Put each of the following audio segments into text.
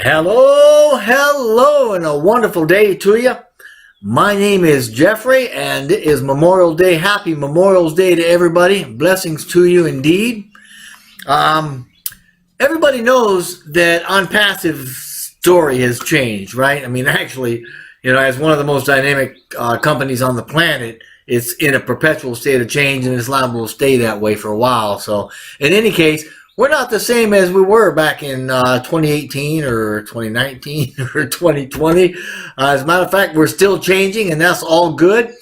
Hello, and a wonderful day to you. My name is Jeffrey, and it is Memorial Day. Happy Memorial Day to everybody. Blessings to you indeed. Um, Everybody knows that Onpassive story has changed, right? I mean, actually, as one of the most dynamic companies on the planet, it's in a perpetual state of change, and it's liable to stay that way for a while. So, in any case, we're not the same as we were back in 2018 or 2019 or 2020. As a matter of fact, we're still changing, and that's all good.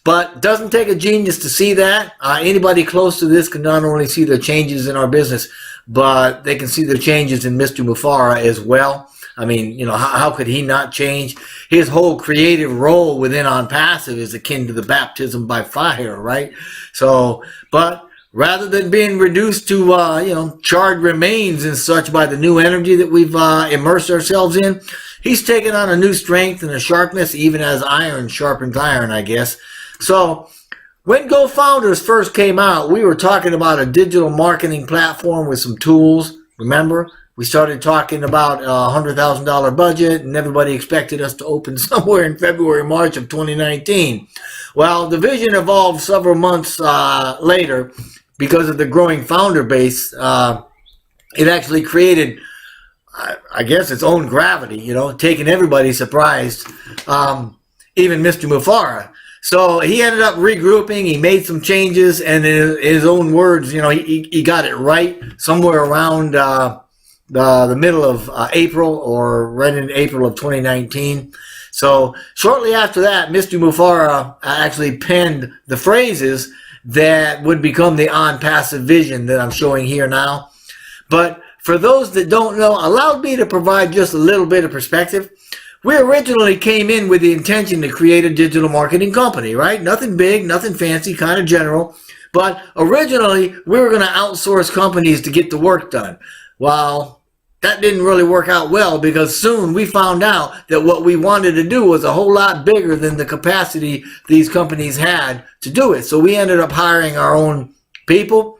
But doesn't take a genius to see that. Anybody close to this can not only see the changes in our business, but they can see the changes in Mr. Mufara as well. I mean, how could he not change? His whole creative role within Onpassive is akin to the baptism by fire, right? So, but rather than being reduced to, charred remains and such by the new energy that we've immersed ourselves in, he's taken on a new strength and a sharpness, even as iron sharpens iron, I guess. So, when Go Founders first came out, we were talking about a digital marketing platform with some tools. Remember, we started talking about a $100,000 budget, and everybody expected us to open somewhere in February, March of 2019. Well, the vision evolved several months later because of the growing founder base. It actually created, I guess, its own gravity, taking everybody surprised, even Mr. Mufara. So he ended up regrouping. He made some changes, and in his own words, he got it right somewhere around the middle of April, or right in April of 2019. So shortly after that, Mr. Mufara actually penned the phrases that would become the Onpassive vision that I'm showing here now. But for those that don't know, allow me to provide just a little bit of perspective. We originally came in with the intention to create a digital marketing company, right? Nothing big, nothing fancy, kind of general. But originally, we were going to outsource companies to get the work done. Well, that didn't really work out well, because soon we found out that what we wanted to do was a whole lot bigger than the capacity these companies had to do it. So we ended up hiring our own people.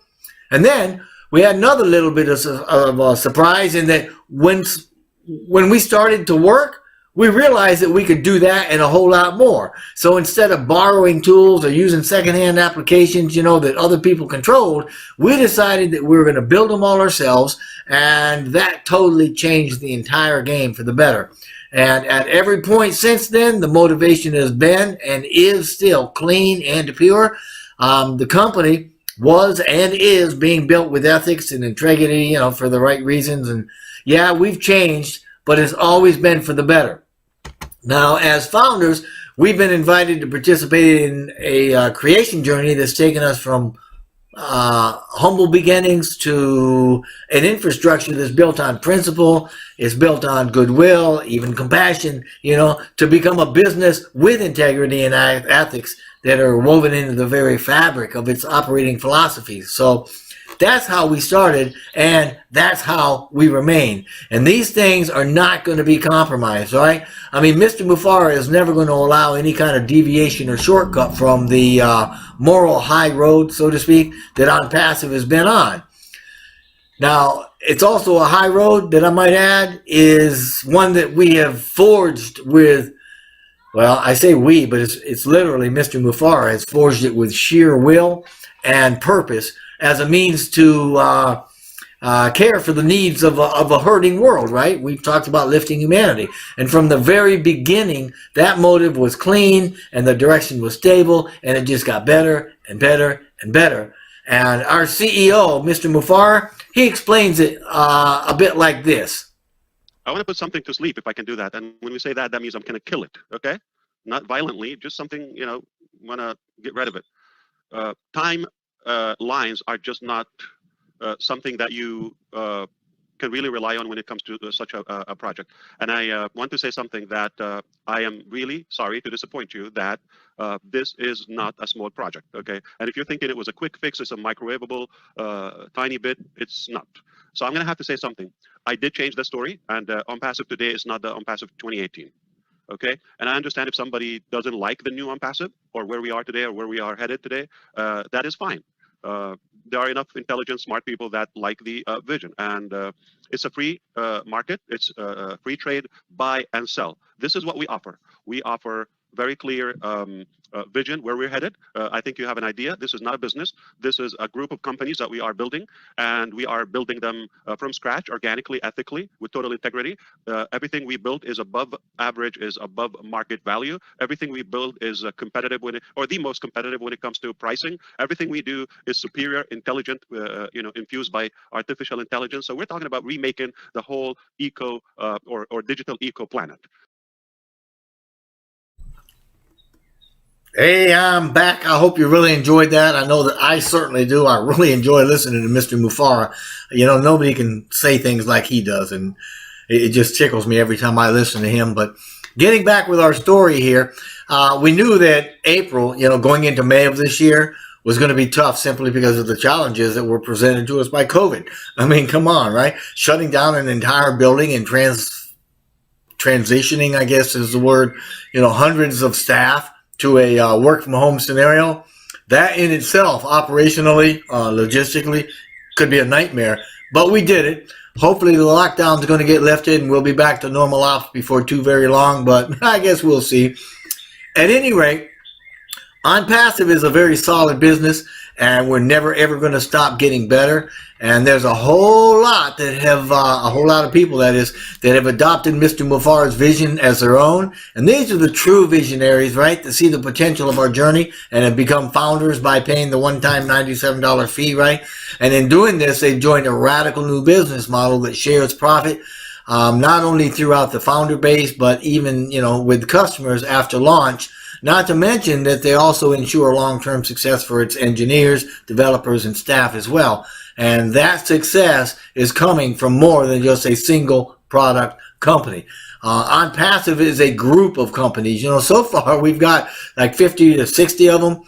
And then we had another little bit of a surprise in that when we started to work, we realized that we could do that and a whole lot more. So instead of borrowing tools or using secondhand applications, that other people controlled, we decided that we were going to build them all ourselves, and that totally changed the entire game for the better. And at every point since then, the motivation has been and is still clean and pure. The company was and is being built with ethics and integrity, for the right reasons. And yeah, we've changed, but it's always been for the better. Now, as founders, we've been invited to participate in a creation journey that's taken us from humble beginnings to an infrastructure that's built on principle, it's built on goodwill, even compassion, to become a business with integrity and ethics that are woven into the very fabric of its operating philosophy. So that's how we started, and that's how we remain. And these things are not going to be compromised, right? I mean, Mr. Mufara is never going to allow any kind of deviation or shortcut from the moral high road, so to speak, that Onpassive has been on. Now, it's also a high road that I might add is one that we have forged with, well, I say we, but it's literally Mr. Mufara has forged it with sheer will and purpose as a means to care for the needs of a hurting world, right? We've talked about lifting humanity. And from the very beginning, that motive was clean, and the direction was stable, and it just got better and better and better. And our CEO, Mr. Mufara, he explains it a bit like this. I want to put something to sleep if I can do that. And when we say that, that means I'm going to kill it, okay? Not violently, just something, want to get rid of it. Time lines are just not something that you can really rely on when it comes to such a project. And I want to say something that I am really sorry to disappoint you that this is not a small project, okay? And if you're thinking it was a quick fix, it's a microwavable tiny bit, it's not. So I'm going to have to say something. I did change the story, and Onpassive today is not the Onpassive 2018. Okay, and I understand if somebody doesn't like the new Onpassive or where we are today or where we are headed today, that is fine. there are enough intelligent, smart people that like the vision. And it's a free market. It's free trade, buy and sell. This is what we offer. We offer very clear vision where we're headed. I think you have an idea. This is not a business. This is a group of companies that we are building, and we are building them from scratch, organically, ethically, with total integrity. Everything we build is above average, is above market value. Everything we build is competitive with it, or the most competitive when it comes to pricing. Everything we do is superior, intelligent, infused by artificial intelligence. So we're talking about remaking the whole eco or digital eco planet. Hey, I'm back. I hope you really enjoyed that. I know that I certainly do. I really enjoy listening to Mr. Mufareh. Nobody can say things like he does, and it just tickles me every time I listen to him. But getting back with our story here, we knew that April, going into May of this year, was going to be tough simply because of the challenges that were presented to us by COVID. I mean, come on, right? Shutting down an entire building and transitioning, I guess is the word, hundreds of staff to a work from home scenario. That in itself, operationally, logistically, could be a nightmare. But we did it. Hopefully the lockdown is going to get lifted and we'll be back to normal ops before too very long, but I guess we'll see. At any rate, Onpassive is a very solid business, and we're never ever going to stop getting better. And there's a whole lot of people that have adopted Mr. Mufareh's vision as their own. And these are the true visionaries, right? That see the potential of our journey and have become founders by paying the one-time $97 fee, right? And in doing this, they've joined a radical new business model that shares profit, not only throughout the founder base, but even, with customers after launch. Not to mention that they also ensure long-term success for its engineers, developers, and staff as well. And that success is coming from more than just a single product company. Onpassive is a group of companies. So far we've got like 50 to 60 of them.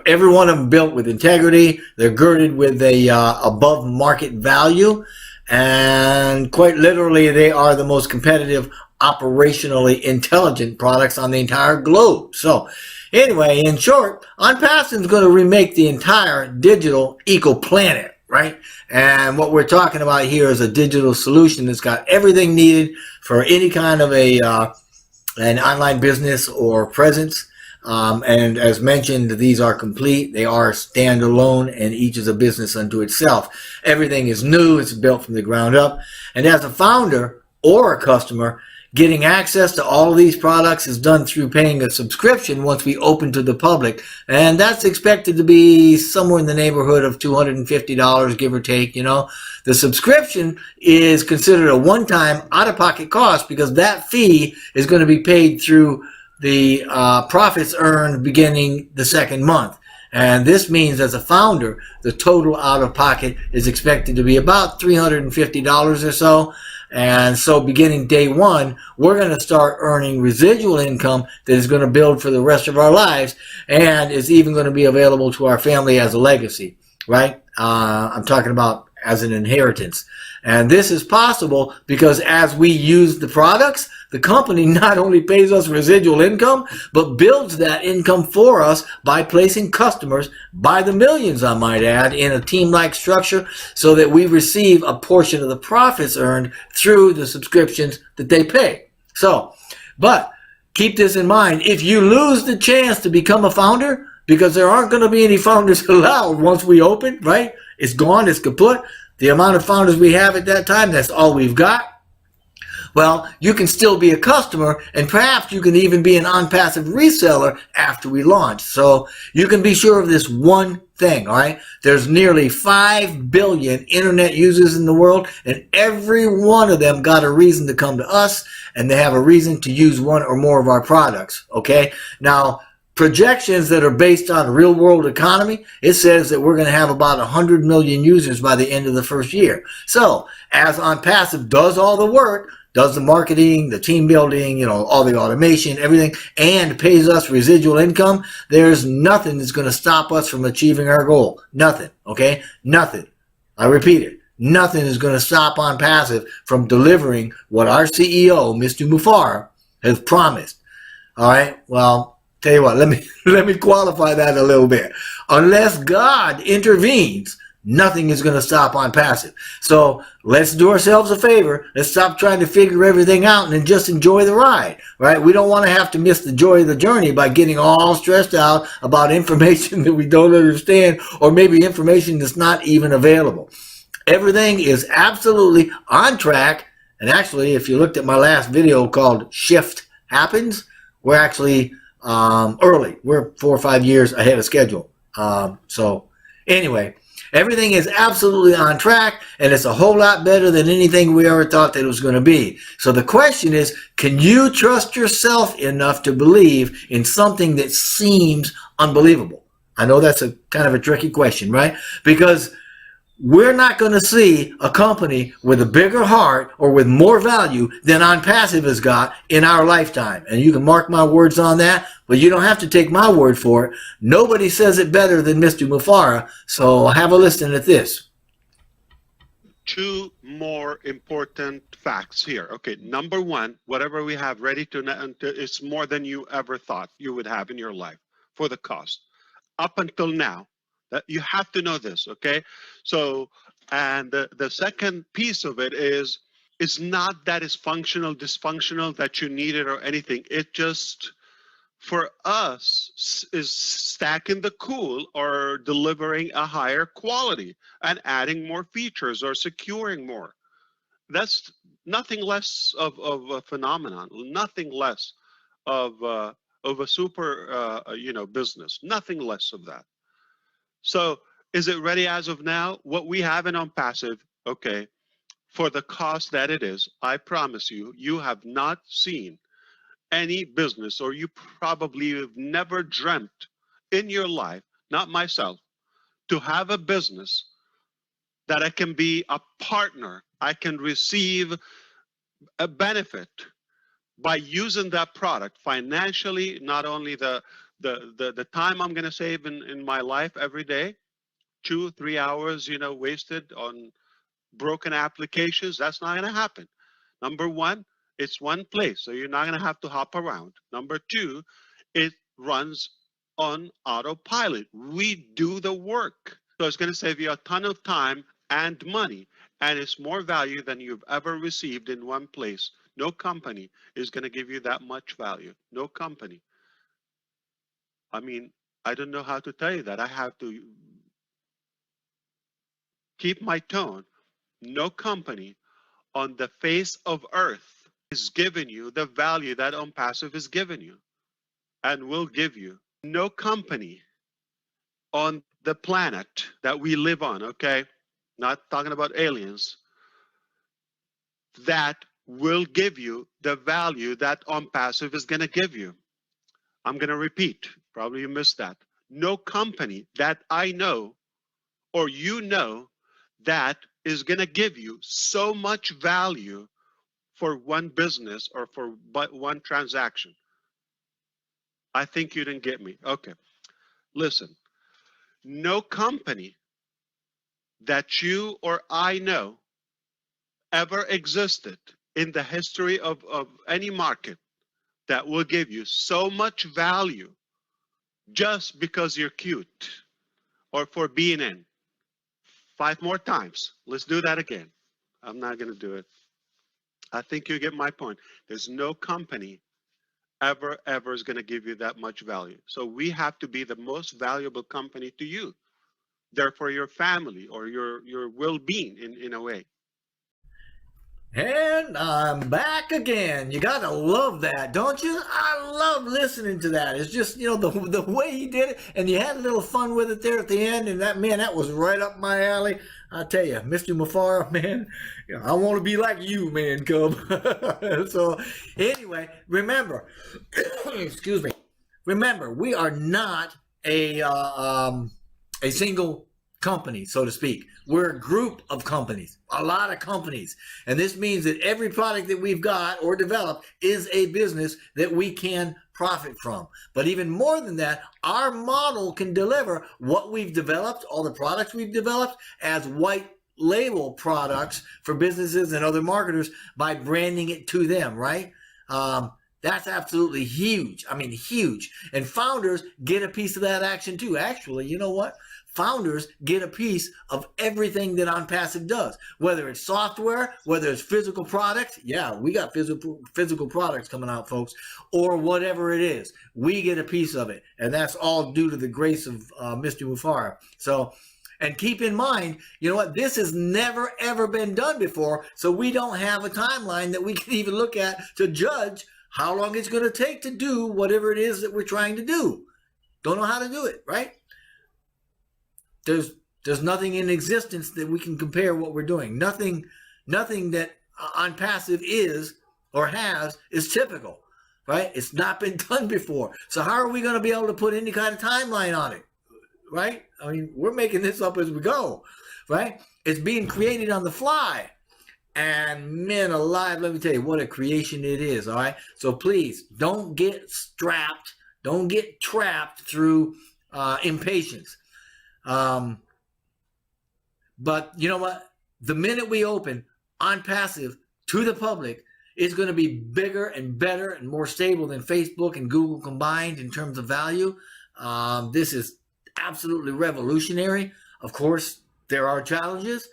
Every one of them built with integrity. They're girded with a above market value. And quite literally, they are the most competitive, operationally intelligent products on the entire globe. So anyway, in short, Onpassive is going to remake the entire digital eco planet, right? And what we're talking about here is a digital solution that's got everything needed for any kind of an online business or presence. And as mentioned, these are complete. They are standalone, and each is a business unto itself. Everything is new. It's built from the ground up. And as a founder or a customer, getting access to all of these products is done through paying a subscription once we open to the public. And that's expected to be somewhere in the neighborhood of $250, give or take. The subscription is considered a one-time out-of-pocket cost because that fee is going to be paid through the profits earned beginning the second month. And this means as a founder, the total out-of-pocket is expected to be about $350 or so. And so beginning day one, we're going to start earning residual income that is going to build for the rest of our lives, and is even going to be available to our family as a legacy, right? I'm talking about as an inheritance. And this is possible because as we use the products, the company not only pays us residual income, but builds that income for us by placing customers by the millions, I might add, in a team-like structure so that we receive a portion of the profits earned through the subscriptions that they pay. So, but keep this in mind. If you lose the chance to become a founder, because there aren't going to be any founders allowed once we open, right? It's gone, it's kaput. The amount of founders we have at that time, that's all we've got. Well, you can still be a customer, and perhaps you can even be an Onpassive reseller after we launch. So you can be sure of this one thing, all right? There's nearly 5 billion internet users in the world, and every one of them got a reason to come to us, and they have a reason to use one or more of our products, okay? Now, projections that are based on real world economy, it says that we're going to have about 100 million users by the end of the first year. So as Onpassive does all the work, does the marketing, the team building, all the automation, everything, and pays us residual income, there's nothing that's going to stop us from achieving our goal. Nothing, okay? Nothing. I repeat it. Nothing is going to stop Onpassive from delivering what our CEO, Mr. Mufareh, has promised. All right? Well, Tell you what, let me qualify that a little bit. Unless God intervenes, nothing is going to stop Onpassive. So let's do ourselves a favor. Let's stop trying to figure everything out and then just enjoy the ride, right? We don't want to have to miss the joy of the journey by getting all stressed out about information that we don't understand, or maybe information that's not even available. Everything is absolutely on track. And actually, if you looked at my last video called Shift Happens, we're actually early. We're 4 or 5 years ahead of schedule. So anyway, everything is absolutely on track, and it's a whole lot better than anything we ever thought that it was going to be. So the question is, can you trust yourself enough to believe in something that seems unbelievable? I know that's a kind of a tricky question, right? Because we're not going to see a company with a bigger heart or with more value than Onpassive has got in our lifetime. And you can mark my words on that, but you don't have to take my word for it. Nobody says it better than Mr. Mufara. So have a listen at this. Two more important facts here. Okay, number one, whatever we have ready to, it's more than you ever thought you would have in your life for the cost. Up until now, that you have to know this, okay? So, and the second piece of it is, it's not that it's functional, dysfunctional, that you need it or anything. It just, for us, is stacking the cool or delivering a higher quality and adding more features or securing more. That's nothing less of a phenomenon, nothing less of a super, business, nothing less of that. So is it ready as of now? What we have in Onpassive, okay, for the cost that it is, I promise you, you have not seen any business, or you probably have never dreamt in your life, not myself, to have a business that I can be a partner, I can receive a benefit by using that product financially, not only the time I'm going to save in my life every day, 2 3 hours wasted on broken applications. That's not going to happen. Number one, it's one place, so you're not going to have to hop around. Number two, it runs on autopilot. We do the work, so it's going to save you a ton of time and money, and it's more value than you've ever received in one place. No company is going to give you that much value. No company. I mean, I don't know how to tell you that. I have to keep my tone. No company on the face of earth is giving you the value that Onpassive is giving you and will give you. No company on the planet that we live on, okay? Not talking about aliens, that will give you the value that Onpassive is going to give you. I'm going to repeat, probably you missed that. No company that I know or you know that is going to give you so much value for one business or for one transaction. I think you didn't get me. Okay. Listen, no company that you or I know ever existed in the history of any market that will give you so much value just because you're cute or for being in. 5 more times. Let's do that again. I'm not going to do it. I think you get my point. There's no company ever is going to give you that much value. So we have to be the most valuable company to you, therefore your family or your well-being in a way. And I'm back again. You gotta love that, don't you? I love listening to that. It's just, the way he did it, and you had a little fun with it there at the end, and that was right up my alley. I tell you, Mr. Mufara, man, I want to be like you, man, cub. So anyway, remember, excuse me, remember, we are not a single company, so to speak. We're a group of companies, a lot of companies. And this means that every product that we've got or developed is a business that we can profit from. But even more than that, our model can deliver what we've developed, all the products we've developed, as white label products for businesses and other marketers by branding it to them, right? That's absolutely huge. I mean, huge. And founders get a piece of that action too. Actually, you know what? Founders get a piece of everything that Onpassive does, whether it's software, whether it's physical products. Yeah, we got physical products coming out, folks, or whatever it is. We get a piece of it. And that's all due to the grace of Mr. Mufara. So, and keep in mind, you know what? This has never, ever been done before. So we don't have a timeline that we can even look at to judge how long it's going to take to do whatever it is that we're trying to do. Don't know how to do it, right? There's nothing in existence that we can compare what we're doing. Nothing that Onpassive is or has is typical, right? It's not been done before. So how are we going to be able to put any kind of timeline on it, right? I mean, we're making this up as we go, right? It's being created on the fly. And man alive, let me tell you what a creation it is, all right? So please, don't get strapped, don't get trapped through impatience. But you know what? The minute we open Onpassive to the public, it's going to be bigger and better and more stable than Facebook and Google combined in terms of value. This is absolutely revolutionary. Of course, there are challenges.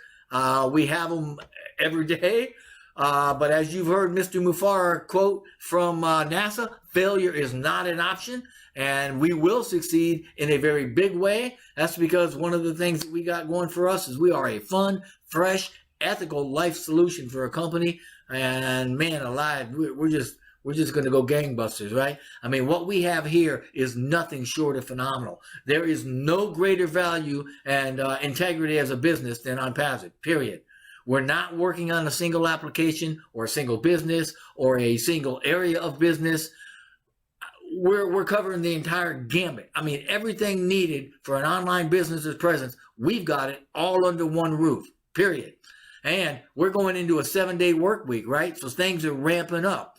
We have them every day. But as you've heard Mr. Mufara quote from NASA, failure is not an option, and we will succeed in a very big way. That's because one of the things that we got going for us is we are a fun, fresh, ethical life solution for a company. And man alive, we're just going to go gangbusters, right? I mean, what we have here is nothing short of phenomenal. There is no greater value and integrity as a business than Onpassive, period. We're not working on a single application or a single business or a single area of business. We're covering the entire gambit. I mean, everything needed for an online business's presence, we've got it all under one roof, period. And we're going into a 7-day work week, right? So things are ramping up.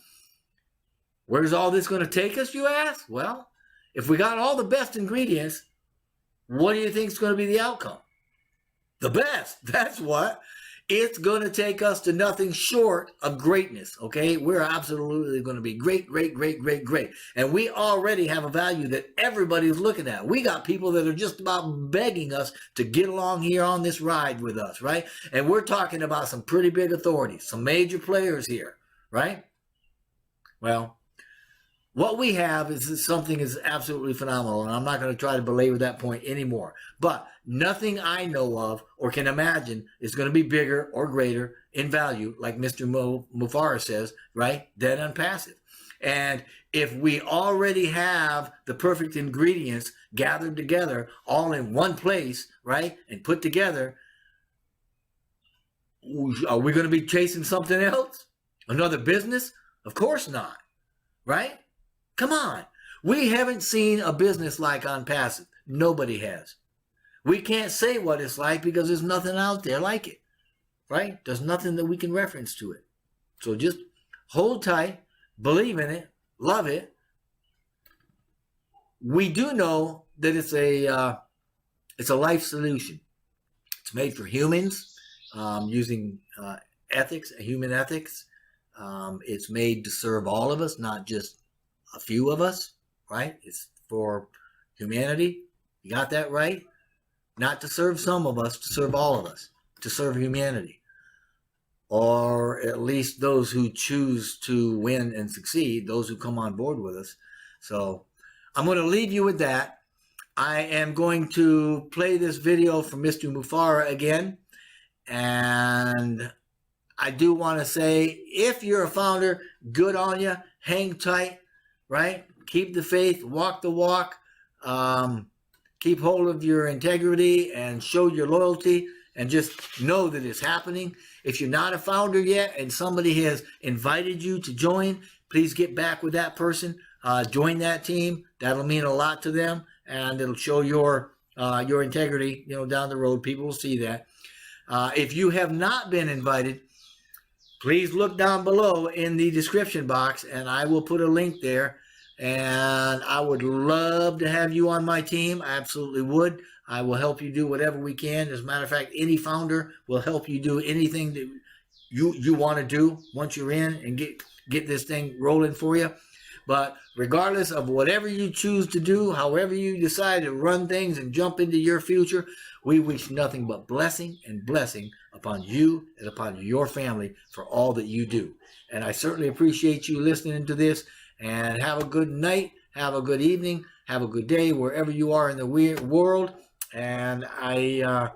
Where's all this going to take us, you ask? Well, if we got all the best ingredients, what do you think is going to be the outcome? The best. That's what. It's going to take us to nothing short of greatness, okay? We're absolutely going to be great, great, great, great, great. And we already have a value that everybody's looking at. We got people that are just about begging us to get along here on this ride with us, right? And we're talking about some pretty big authorities, some major players here, right? Well, what we have is something is absolutely phenomenal, and I'm not going to try to belabor that point anymore. But nothing I know of or can imagine is going to be bigger or greater in value, like Mr. Mufara says, right, than Onpassive. And if we already have the perfect ingredients gathered together all in one place, right, and put together, are we going to be chasing something else? Another business? Of course not, right? Come on. We haven't seen a business like Onpassive. Nobody has. We can't say what it's like because there's nothing out there like it, right? There's nothing that we can reference to it. So just hold tight, believe in it, love it. We do know that it's a life solution. It's made for humans using ethics, human ethics. It's made to serve all of us, not just a few of us, right? It's for humanity. You got that right? Not to serve some of us, to serve all of us, to serve humanity. Or at least those who choose to win and succeed, those who come on board with us. So I'm going to leave you with that. I am going to play this video from Mr. Mufara again. And I do want to say, if you're a founder, good on you. Hang tight. Right? Keep the faith, walk the walk, keep hold of your integrity and show your loyalty and just know that it's happening. If you're not a founder yet and somebody has invited you to join, please get back with that person, join that team. That'll mean a lot to them and it'll show your integrity, down the road. People will see that. If you have not been invited, please look down below in the description box and I will put a link there. And I would love to have you on my team. I absolutely would. I will help you do whatever we can. As a matter of fact, any founder will help you do anything that you want to do once you're in and get this thing rolling for you. But regardless of whatever you choose to do, however you decide to run things and jump into your future, we wish nothing but blessing and blessing upon you and upon your family for all that you do. And I certainly appreciate you listening to this. And have a good night, have a good evening, have a good day wherever you are in the world. And I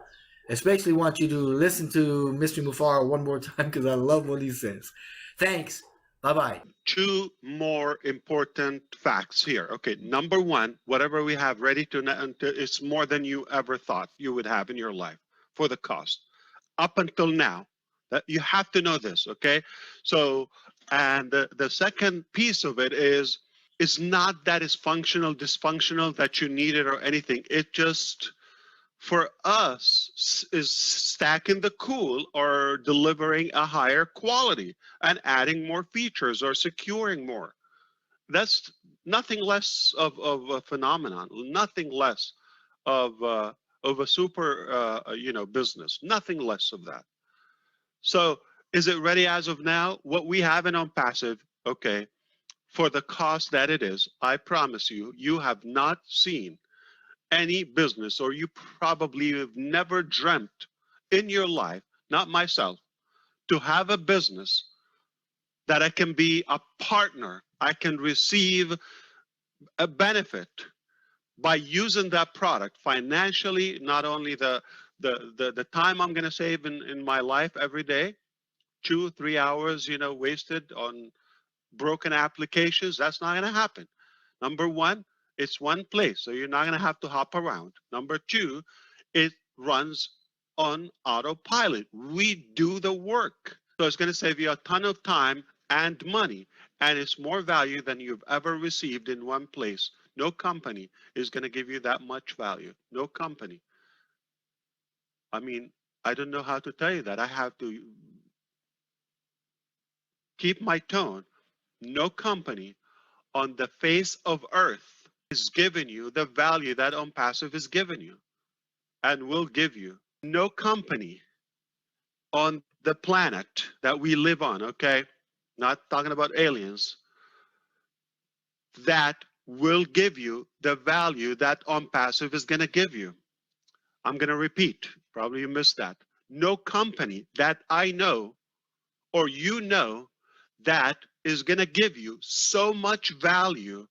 especially want you to listen to Mr. Mufara one more time because I love what he says. Thanks. Bye bye. Two more important facts here. Okay, number one, whatever we have ready to it's more than you ever thought you would have in your life for the cost. Up until now, that you have to know this, okay? So, and the second piece of it is, it's not that it's functional, dysfunctional, that you need it or anything. It just, for us, is stacking the cool or delivering a higher quality and adding more features or securing more. That's nothing less of a phenomenon, nothing less of a super business, nothing less of that. So is it ready as of now? What we have in Onpassive, okay, for the cost that it is, I promise you, you have not seen any business, or you probably have never dreamt in your life, not myself, to have a business that I can be a partner, I can receive a benefit by using that product financially, not only the time I'm going to save in my life every day, 2 3 hours wasted on broken applications. That's not going to happen. Number one, it's one place, so you're not going to have to hop around. Number two, it runs on autopilot. We do the work, so it's going to save you a ton of time and money, and it's more value than you've ever received in one place. No company is going to give you that much value. No company. I mean, I don't know how to tell you that. I have to keep my tone. No company on the face of earth is giving you the value that Onpassive is giving you and will give you. No company on the planet that we live on, okay? Not talking about aliens, that will give you the value that Onpassive is going to give you. I'm going to repeat, probably you missed that. No company that I know or you know that is going to give you so much value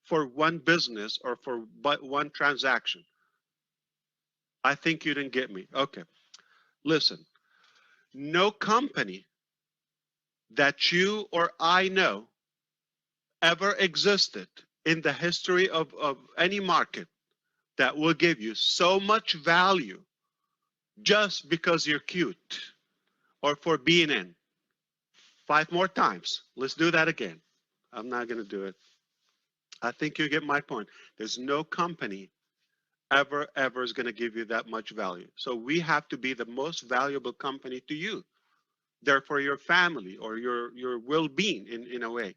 for one business or for one transaction. I think you didn't get me. Okay. Listen, no company that you or I know ever existed in the history of any market that will give you so much value just because you're cute or for being in. 5 more times. Let's do that again. I'm not going to do it. I think you get my point. There's no company ever is going to give you that much value. So we have to be the most valuable company to you, therefore your family or your well-being in a way.